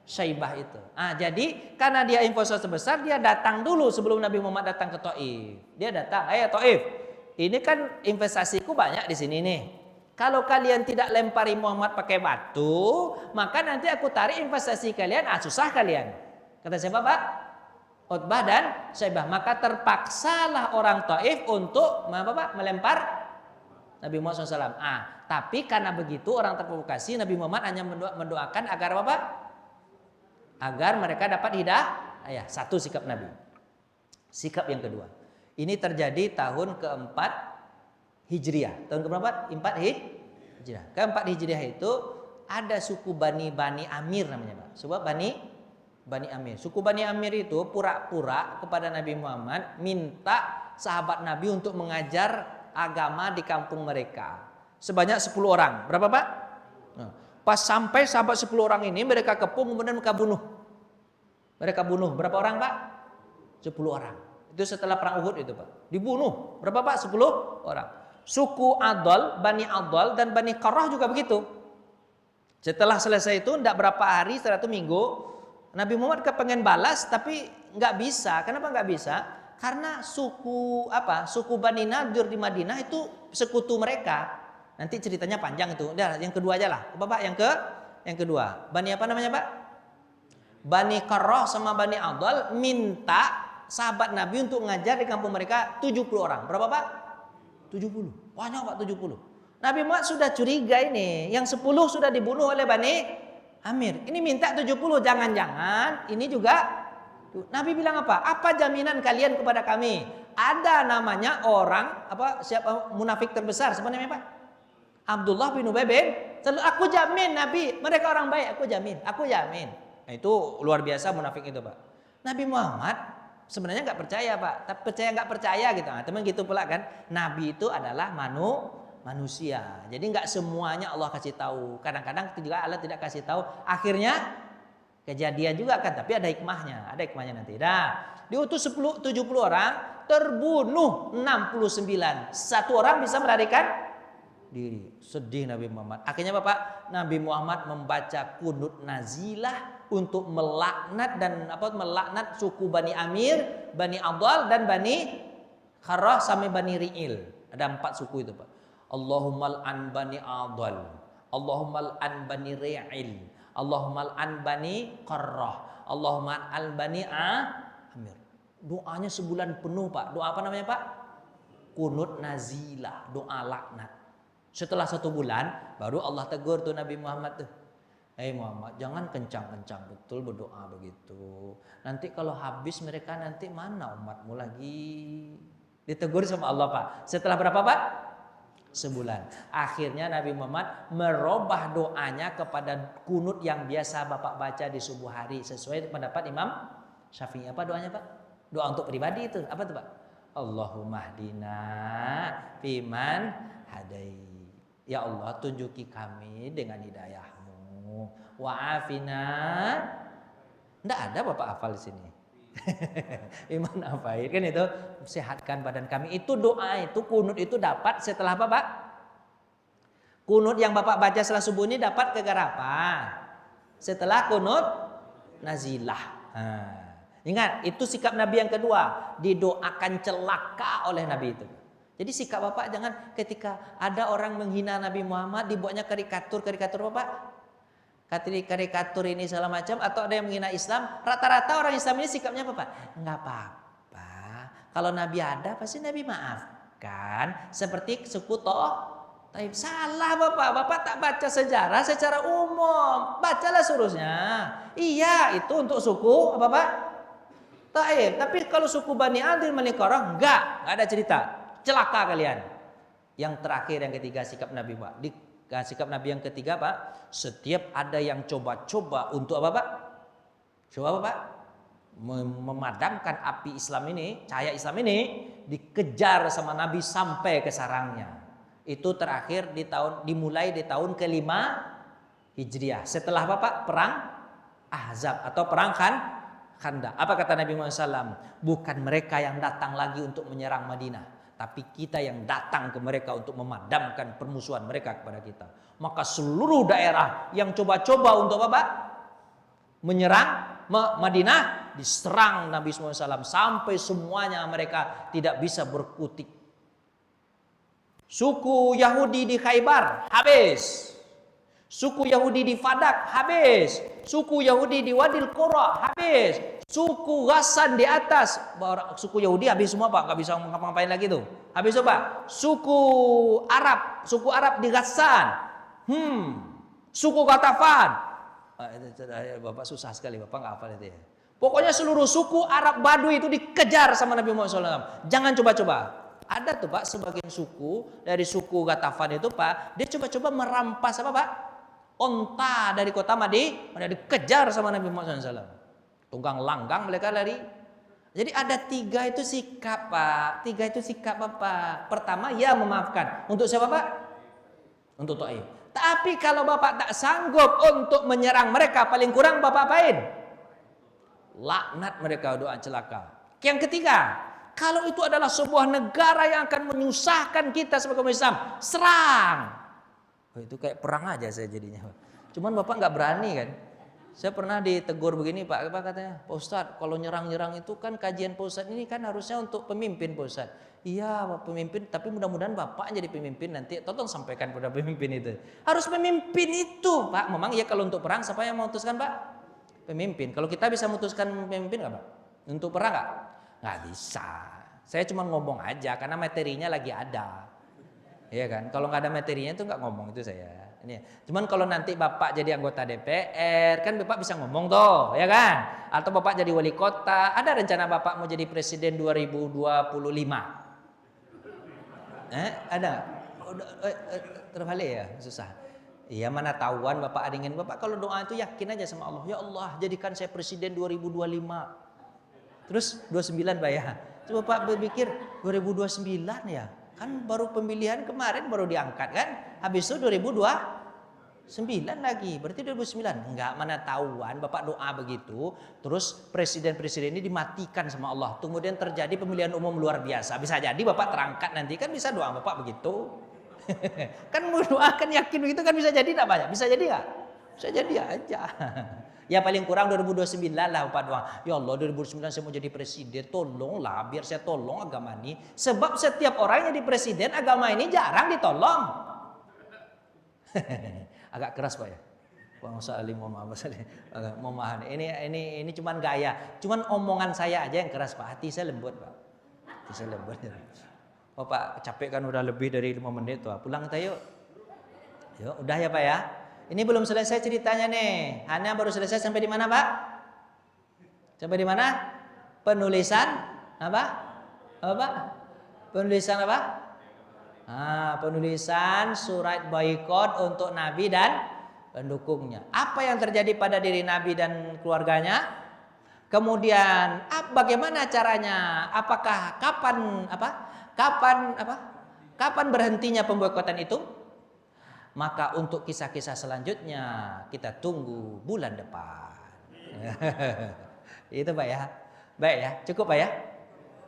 Syaibah itu. Jadi karena dia investor terbesar, dia datang dulu sebelum Nabi Muhammad datang ke Taif. Dia datang, ayo Taif, ini kan investasiku banyak di sini nih. Kalau kalian tidak lempari Muhammad pakai batu, maka nanti aku tarik investasi kalian, susah kalian. Kata siapa Pak? Utbah dan Syaibah. Maka terpaksalah orang Taif untuk melempar Nabi Muhammad SAW. Tapi karena begitu orang terprovokasi, Nabi Muhammad hanya mendoakan agar apa? Agar mereka dapat hidayah. Satu sikap Nabi. Sikap yang kedua, ini terjadi tahun keempat Hijriah. Tahun keberapa? 4 Hijriah. Keempat Hijriah itu ada suku Bani Amir namanya Pak. Sebab Bani Amir. Suku Bani Amir itu pura-pura kepada Nabi Muhammad minta sahabat Nabi untuk mengajar agama di kampung mereka. Sebanyak 10 orang. Berapa Pak? Pas sampai sahabat 10 orang ini mereka kepung, kemudian mereka bunuh. Mereka bunuh. Berapa orang Pak? 10 orang. Itu setelah perang Uhud itu Pak. Dibunuh. Berapa Pak? 10 orang. Suku Bani Adol dan Bani Qarrah juga begitu. Setelah selesai itu, tidak berapa hari, setelah itu minggu, Nabi Muhammad kepengen balas tapi nggak bisa. Kenapa nggak bisa? Karena suku Bani Nadir di Madinah itu sekutu mereka. Nanti ceritanya panjang itu. Udah, yang kedua aja lah. Bapak yang kedua. Bani apa namanya Pak? Bani Qarrah sama Bani Adol minta sahabat Nabi untuk ngajar di kampung mereka 70 orang. Berapa Pak? 70. Banyak Pak 70. Nabi Muhammad sudah curiga ini. Yang 10 sudah dibunuh oleh Bani Amir. Ini minta 70, jangan-jangan ini juga. Nabi bilang apa? Apa jaminan kalian kepada kami? Ada namanya orang siapa munafik terbesar, siapa namanya Pak? Abdullah bin Ubay bin Salul. Aku jamin Nabi, mereka orang baik, aku jamin. Nah, itu luar biasa munafik itu Pak. Nabi Muhammad sebenarnya nggak percaya Pak, tapi nggak percaya gitu. Teman gitu pula kan. Nabi itu adalah manusia. Jadi nggak semuanya Allah kasih tahu. Kadang-kadang juga Allah tidak kasih tahu. Akhirnya kejadian juga kan, tapi ada hikmahnya. Ada hikmahnya nanti. Diutus 70 orang, terbunuh 69. Satu orang bisa melarikan diri. Sedih Nabi Muhammad. Akhirnya Bapak, Nabi Muhammad membaca kunut nazilah untuk melaknat suku Bani Amir, Bani Adal dan Bani Qarrah sampai Bani Ri'il. Ada 4 suku itu Pak. Allahumma an Bani Adal, Allahumma an Bani Ri'il, Allahumma an Bani Qarrah, Allahumma an Bani Amir. Doanya sebulan penuh Pak. Doa apa namanya Pak? Kunut nazilah, doa laknat. Setelah 1 bulan baru Allah tegur tuh Nabi Muhammad tuh. Muhammad, jangan kencang-kencang betul berdoa begitu. Nanti kalau habis mereka nanti mana umatmu lagi? Ditegur sama Allah Pak. Setelah berapa Pak? Sebulan. Akhirnya Nabi Muhammad merubah doanya kepada kunut yang biasa Bapak baca di subuh hari sesuai pendapat Imam Syafi'i. Apa doanya Pak? Doa untuk pribadi itu. Apa tuh Pak? Allahumma hdina fiman hadai. Ya Allah, tunjuki kami dengan hidayahmu. Wa'afina. Nggak ada Bapak hafal di sini. Iman afaid kan itu, sehatkan badan kami. Itu doa, itu kunut itu dapat setelah apa Pak? Kunut yang Bapak baca setelah subuh ini dapat gara apa? Setelah kunut nazilah. Ingat, itu sikap Nabi yang kedua, didoakan celaka oleh Nabi itu. Jadi sikap Bapak jangan ketika ada orang menghina Nabi Muhammad dibuatnya karikatur Bapak. Karikatur ini segala macam, atau ada yang menghina Islam, rata-rata orang Islam ini sikapnya apa Pak? Enggak apa-apa. Kalau Nabi ada pasti Nabi maafkan. Seperti suku Taib. Salah Bapak tak baca sejarah secara umum. Bacalah seterusnya. Iya, itu untuk suku apa Pak? Taib. Tapi kalau suku Bani Adil Manikorah enggak ada cerita. Celaka kalian. Yang terakhir, yang ketiga sikap Nabi Pak. Sikap Nabi yang ketiga Pak, setiap ada yang coba-coba untuk apa Pak? Coba apa Pak? Memadamkan api Islam ini, cahaya Islam ini, dikejar sama Nabi sampai ke sarangnya. Itu terakhir dimulai di tahun ke-5 Hijriah. Setelah apa Pak? Perang Ahzab atau perang Khandaq. Apa kata Nabi Muhammad SAW? Bukan mereka yang datang lagi untuk menyerang Madinah, tapi kita yang datang ke mereka untuk memadamkan permusuhan mereka kepada kita. Maka seluruh daerah yang coba-coba untuk apa Pak? Menyerang Madinah, diserang Nabi SAW sampai semuanya mereka tidak bisa berkutik. Suku Yahudi di Khaybar habis. Suku Yahudi di Fadak habis. Suku Yahudi di Wadil Qura habis. Suku Ghassan di atas, suku Yahudi habis semua Pak, nggak bisa ngapain lagi tuh. Habis itu Pak, suku Arab di Ghassan. Suku Ghatafan. Bapak susah sekali, Bapak nggak hafal itu ya. Pokoknya seluruh suku Arab Badui itu dikejar sama Nabi Muhammad SAW. Jangan coba-coba. Ada tuh Pak sebagian suku dari suku Ghatafan itu Pak, dia coba-coba merampas apa Pak? Onta dari kota Madinah, dikejar sama Nabi Muhammad SAW. Tunggang langgang mereka lari. Jadi ada 3 itu sikap Pak. 3 itu sikap Bapak. Pertama, ya memaafkan. Untuk siapa Pak? Untuk Taif. Tapi kalau Bapak tak sanggup untuk menyerang mereka, paling kurang Bapak apain? Laknat mereka, doa celaka. Yang ketiga, kalau itu adalah sebuah negara yang akan menyusahkan kita sebagai umat Islam, serang. Itu kayak perang aja saya jadinya. Cuman Bapak nggak berani kan? Saya pernah ditegur begini Pak, apa katanya? Pak Ustadz, kalau nyerang-nyerang itu kan kajian Pak Ustadz ini kan harusnya untuk pemimpin Pak Ustadz. Iya Pak pemimpin, tapi mudah-mudahan Bapak jadi pemimpin nanti. Tolong sampaikan pada pemimpin itu. Harus pemimpin itu Pak. Memang ya kalau untuk perang siapa yang memutuskan Pak? Pemimpin. Kalau kita bisa memutuskan pemimpin nggak Pak? Untuk perang nggak? Nggak bisa. Saya cuma ngomong aja karena materinya lagi ada. Iya kan? Kalau nggak ada materinya itu nggak ngomong itu saya. Ini. Cuman kalau nanti Bapak jadi anggota DPR, kan Bapak bisa ngomong toh, ya kan? Atau Bapak jadi wali kota, ada rencana Bapak mau jadi presiden 2025? Ada? Terbalik ya, susah. Iya mana tahuan Bapak ingin. Bapak kalau doa itu yakin aja sama Allah. Ya Allah, jadikan saya presiden 2025. Terus 29 Pak ya. Coba Bapak berpikir 2029 ya. Kan baru pemilihan kemarin baru diangkat kan. Habis itu 2029 lagi. Berarti 2009. Enggak mana tahuan Bapak doa begitu. Terus presiden-presiden ini dimatikan sama Allah. Kemudian terjadi pemilihan umum luar biasa. Bisa jadi Bapak terangkat nanti kan bisa doa Bapak begitu. Kan mau doakan yakin begitu kan bisa jadi enggak banyak? Bisa jadi enggak? Bisa jadi aja. Ya paling kurang 2029 lah Bapak doa. Ya Allah 2029 saya mau jadi presiden. Tolonglah biar saya tolong agama ini. Sebab setiap orang yang jadi presiden agama ini jarang ditolong. Agak keras Pak ya. Bang Salim mohon maaf. Mohon maaf. Ini cuman gaya. Cuman omongan saya aja yang keras Pak. Hati saya lembut Pak. Hati saya lembut. Bapak capek kan udah lebih dari 5 menit tuh. Pulang kita yuk. Yuk udah ya Pak ya. Ini belum selesai ceritanya nih. Hanya baru selesai sampai di mana, Pak? Sampai di mana? Penulisan apa? Apa? Penulisan apa? Penulisan surat boikot untuk Nabi dan pendukungnya. Apa yang terjadi pada diri Nabi dan keluarganya? Kemudian bagaimana caranya? Apakah kapan berhentinya pemboikotan itu? Maka untuk kisah-kisah selanjutnya kita tunggu bulan depan. Itu Pak ya. Baik ya, cukup Pak ya?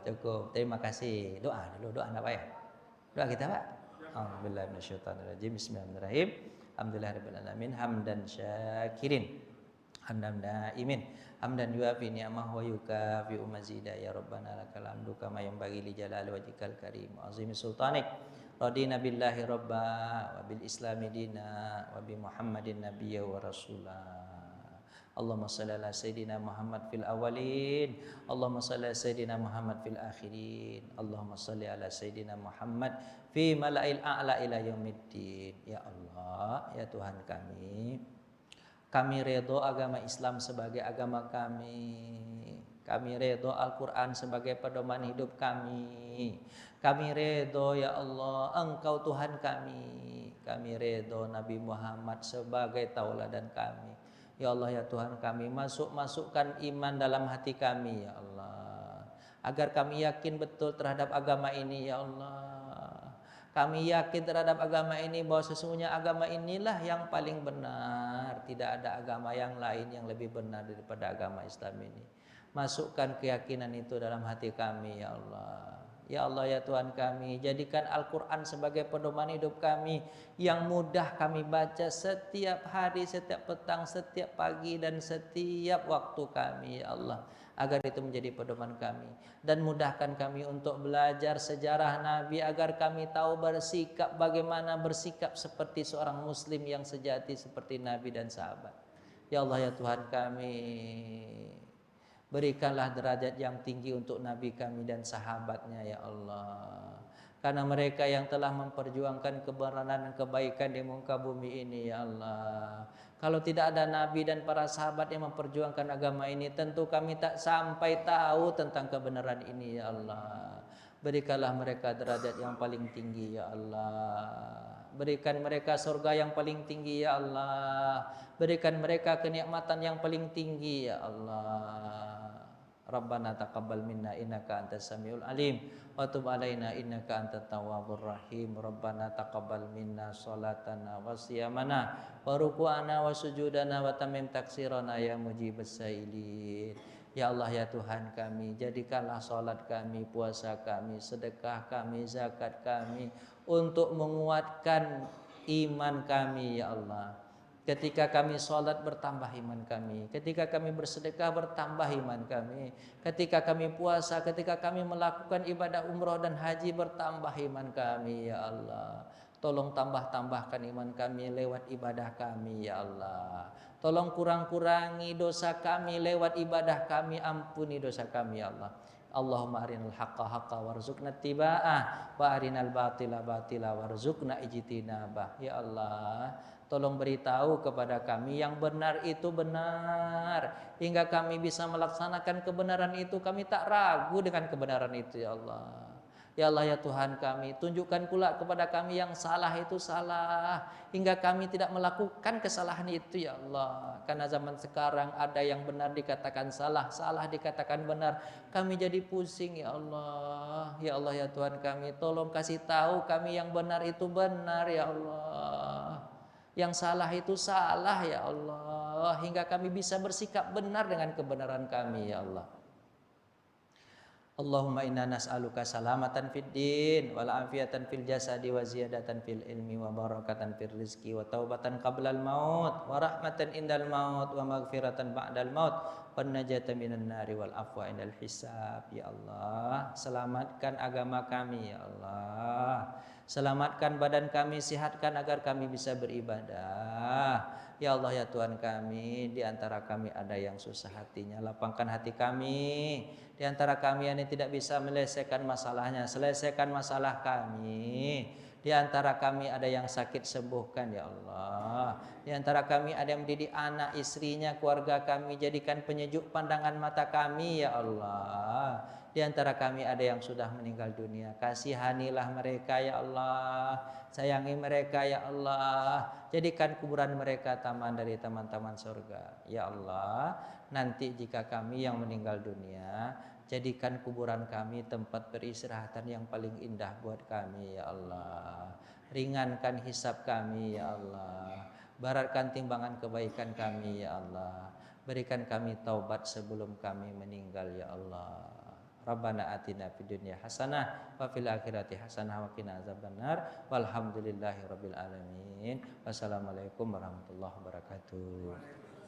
Cukup. Terima kasih. Doa dulu, doa apa ya? Doa kita Pak. Alhamdulillah minasyaitonirrajim. Bismillahirrahmanirrahim. Alhamdulillahirabbil alamin hamdan syakirin. Hamdan naimin. Hamdan yuafi ni'amah wa yukafi mazida ya rabbana lakal hamdu kama yanbaghi li jalali wajhikal karim wa azimi sultanik. Radina billahi rabba wa bil islami dina wa bi muhammadin nabiyya wa rasulah. Allahumma salli ala sayyidina Muhammad fil awalin, Allahumma salli ala sayyidina Muhammad fil akhirin, Allahumma salli ala sayyidina Muhammad fi mala'il a'la ila yaumiddin. Ya Allah, ya Tuhan kami redho agama Islam sebagai agama kami. Kami redho Al-Quran sebagai pedoman hidup kami. Kami redho ya Allah Engkau Tuhan kami. Kami redho Nabi Muhammad sebagai tauladan kami. Ya Allah ya Tuhan kami, masukkan iman dalam hati kami ya Allah. Agar kami yakin betul terhadap agama ini ya Allah. Kami yakin terhadap agama ini bahwa sesungguhnya agama inilah yang paling benar. Tidak ada agama yang lain yang lebih benar daripada agama Islam ini. Masukkan keyakinan itu dalam hati kami ya Allah. Ya Allah ya Tuhan kami, jadikan Al-Quran sebagai pedoman hidup kami yang mudah kami baca setiap hari, setiap petang, setiap pagi dan setiap waktu kami ya Allah. Agar itu menjadi pedoman kami. Dan mudahkan kami untuk belajar sejarah Nabi agar kami tahu bagaimana bersikap seperti seorang muslim yang sejati seperti Nabi dan sahabat. Ya Allah ya Tuhan kami, berikanlah derajat yang tinggi untuk Nabi kami dan sahabatnya ya Allah. Karena mereka yang telah memperjuangkan kebenaran dan kebaikan di muka bumi ini ya Allah. Kalau tidak ada Nabi dan para sahabat yang memperjuangkan agama ini, tentu kami tak sampai tahu tentang kebenaran ini ya Allah. Berikanlah mereka derajat yang paling tinggi ya Allah. Berikan mereka surga yang paling tinggi ya Allah. Berikan mereka kenikmatan yang paling tinggi ya Allah. Rabbana taqabbal minna innaka antas samiul alim wa tub alaina innaka antat tawwabur rahim. Rabbana taqabbal minna salatana wa siyamana wa ruku'ana wa sujudana wa tamim taksirana ya mujibas sailin. Ya Allah ya Tuhan kami, jadikanlah salat kami, puasa kami, sedekah kami, zakat kami untuk menguatkan iman kami ya Allah. Ketika kami sholat bertambah iman kami. Ketika kami bersedekah bertambah iman kami. Ketika kami puasa, ketika kami melakukan ibadah umroh dan haji bertambah iman kami ya Allah. Tolong tambahkan iman kami lewat ibadah kami ya Allah. Tolong kurang-kurangi dosa kami lewat ibadah kami. Ampuni dosa kami ya Allah. Allahumma arinal haqqa haqqa warzuqna tiba'ah wa arinal batila batila warzuqna ijtinabah. Ya Allah, tolong beritahu kepada kami yang benar itu benar, hingga kami bisa melaksanakan kebenaran itu. Kami tak ragu dengan kebenaran itu ya Allah. Ya Allah ya Tuhan kami, tunjukkan pula kepada kami yang salah itu salah, hingga kami tidak melakukan kesalahan itu ya Allah. Karena zaman sekarang ada yang benar dikatakan salah, salah dikatakan benar. Kami jadi pusing ya Allah. Ya Allah ya Tuhan kami, tolong kasih tahu kami yang benar itu benar ya Allah, yang salah itu salah ya Allah, hingga kami bisa bersikap benar dengan kebenaran kami ya Allah. Allahumma inna nas'aluka salamatan fid din wal afiatan fil jasadi wa ziyadatan fil ilmi wa barakatan fil rizqi wa taubatan qablal maut wa rahmatan indal maut wa maghfiratan ba'dal maut wa najatan minan nari wal afwa indal hisab. Ya Allah, selamatkan agama kami ya Allah. Selamatkan badan kami, sehatkan agar kami bisa beribadah. Ya Allah ya Tuhan kami, di antara kami ada yang susah hatinya, lapangkan hati kami. Di antara kami yang tidak bisa menyelesaikan masalahnya, selesaikan masalah kami. Di antara kami ada yang sakit, sembuhkan ya Allah. Di antara kami ada yang mendidik anak, istrinya, keluarga kami, jadikan penyejuk pandangan mata kami ya Allah. Di antara kami ada yang sudah meninggal dunia, kasihanilah mereka ya Allah, sayangi mereka ya Allah, jadikan kuburan mereka taman dari taman-taman surga ya Allah. Nanti jika kami yang meninggal dunia, jadikan kuburan kami tempat peristirahatan yang paling indah buat kami ya Allah. Ringankan hisab kami ya Allah, beratkan timbangan kebaikan kami ya Allah. Berikan kami taubat sebelum kami meninggal ya Allah. Rabbana atina fid dunya hasanah wa fil akhirati hasanah wa qina azabannar. Walhamdulillahirabbil alamin. Wassalamualaikum warahmatullahi wabarakatuh.